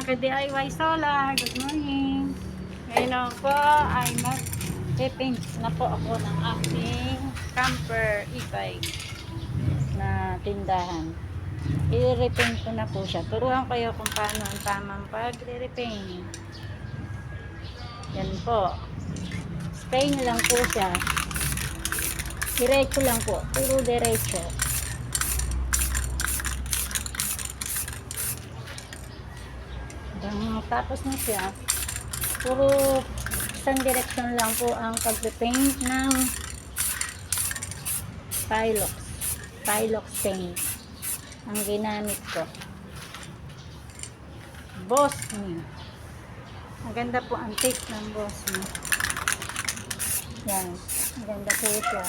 mga ka-DIY solar, good morning. Ngayon po ay mag-paint na po ako ng aking camper e-bike na tindahan. I-repaint ko na po siya. Turuan kayo kung paano ang tamang pag-repaint. Yan po. Spray nyo lang po siya. Diretso lang po. Puro diretso. Tapos na siya, puro isang direction lang po ang pag-paint ng Pilox paint ang ginamit ko. Boss Me. Ang ganda po ang tape ng Boss Me. Yan. Ang ganda po siya.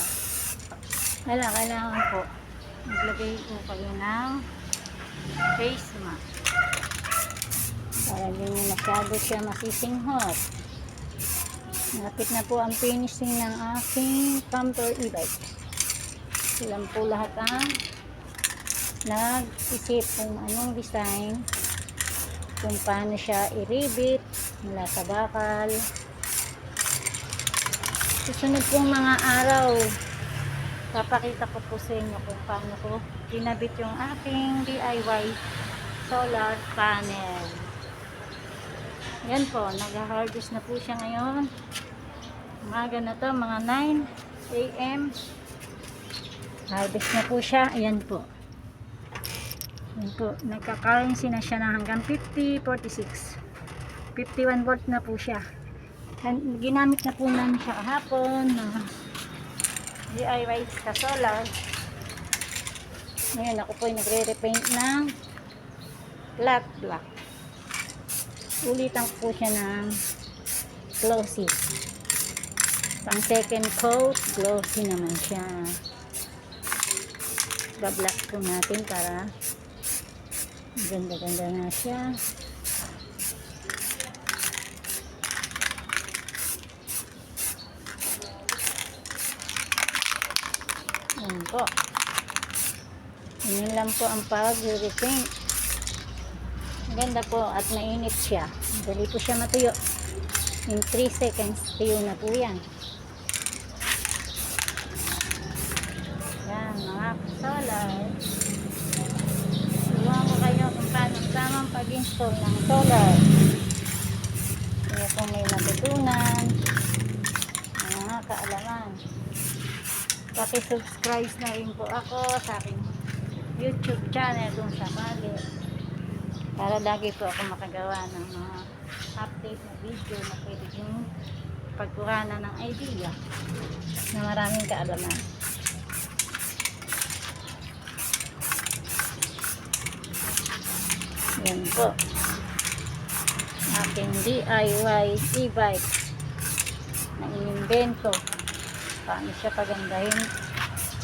Kailangan po maglagay po kayo ng face mask. Para hindi nyo masyado siya masisinghot. Malapit na po ang finishing ng aking camper e-bike. Silang po lahat ang nag-isip kung anong design, kung paano siya i-rivet mula sa bakal. Susunod pong mga araw, papakita ko po sa inyo kung paano ko kinabit yung aking DIY solar panel. Yan po, nag-harvest na po siya ngayon. Umaga na to, mga 9 AM. Harvest na po siya. Ayan po. Ayan po, nagka-currency na siya na hanggang 50, 46. 51 volt na po siya. Ginamit na po namin siya kahapon na DIY sa solar. Ngayon ako po ay nagre-repaint ng flat black. Ulitan ko po siya ng glossy. Pang second coat, glossy naman siya. Bablock po natin para ganda-ganda na siya. Ayan po. Yun lang po ang pag-repaint. Ganda po at mainit siya. Dali po siya matuyo. In 3 seconds, tuyo na po yan. Yan, mga solar. Turuan ko kayo kung paano tamang pag-install ng solar. Kaya kung may natutunan, mga kaalaman. Paki-subscribe na rin po ako sa aking YouTube channel kung sakali. Para lagi po ako makagawa ng mga update na video na pwede yung pagkuhanan ng idea na maraming kaalaman. Yan po. Aking DIY e-bike na inimbento. Paano siya pagandahin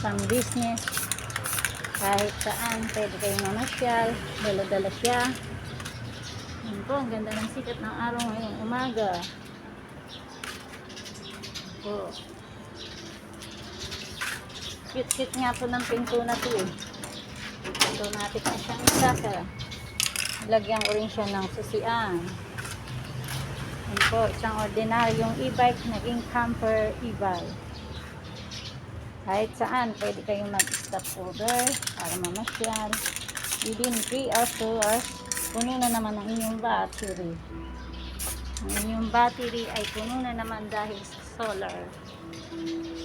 pang business. Kahit saan, pwede kayong mamasyal, dala-dala siya. Yan po, ang ganda ng sikat ng araw ngayong umaga. Po. Cute-cute nga po ng pinto na to eh. Automatic na siyang saka. Lagyan ko rin siya ng susian. Yan po, isang ordinaryong e-bike, naging camper e-bike. Kahit saan, pwede kayong mag-stop over para mamasyal. Within 3 hours, 2 hours, puno na naman ang inyong battery. Ang inyong battery ay puno na naman dahil sa solar.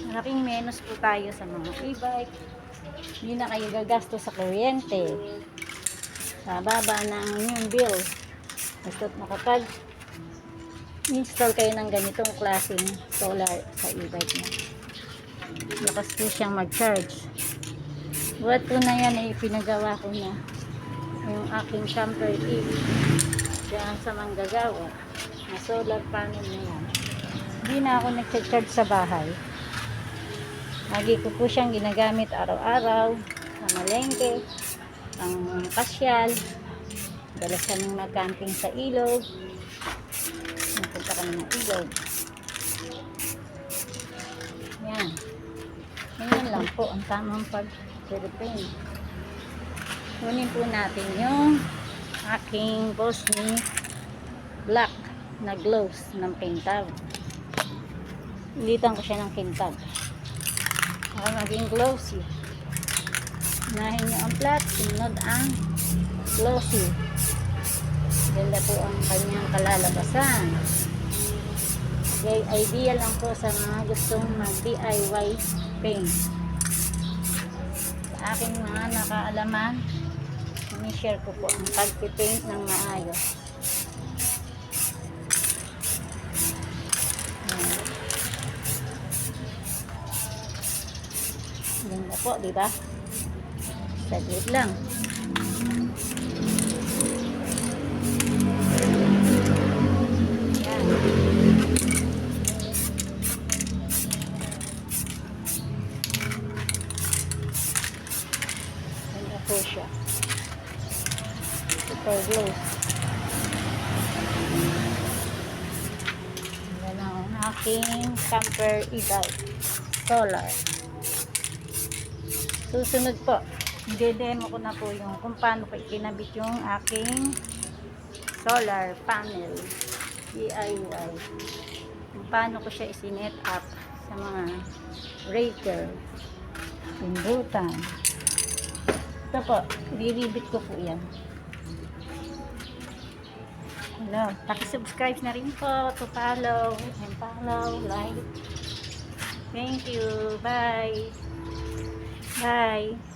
Malaking menos po tayo sa mga e-bike. Hindi na kayo gagasto sa kuryente. Bababa na ang inyong bill. Basta't nakapag install kayo ng ganitong klaseng solar sa e-bike niya. Lakas po siyang mag-charge. Buhat po na yan ay pinagawa ko na yung aking camper kit dyan sa manggagawa na solar panel na yan. Hindi na ako nag-charge sa bahay. Lagi ko po siyang ginagamit araw-araw sa malengke, ang pasyal, dalas kaming mag-camping sa ilog, napunta kami ng ilog. Yan. Ngayon lang po ang tamang pag-repaint. Kunin po natin yung aking Bosni black na gloves ng kintab. Ilitan ko siya ng kintab para maging glossy. Unahin nyo ang flat, sunod ang glossy. Ganda po ang kanyang kalalabasan. Okay, ideal lang po sa mga gustong mag DIY paint. Sa aking mga nakaalaman, share ko po ang pagpipaint ng maayos. Ganda po, di ba? Saglit lang. Yan. Ganda po siya. Super glue. Yan ang aking camper e-bike solar. Susunod po, i-demo ko na po yung kung paano ko ikinabit yung aking solar panel DIY. Kung paano ko siya isinet up sa mga breaker, pindutan. Ito po, i-ribit ko po yan. Hello, paki-subscribe na rin po to follow and follow, like. Thank you. Bye. Bye.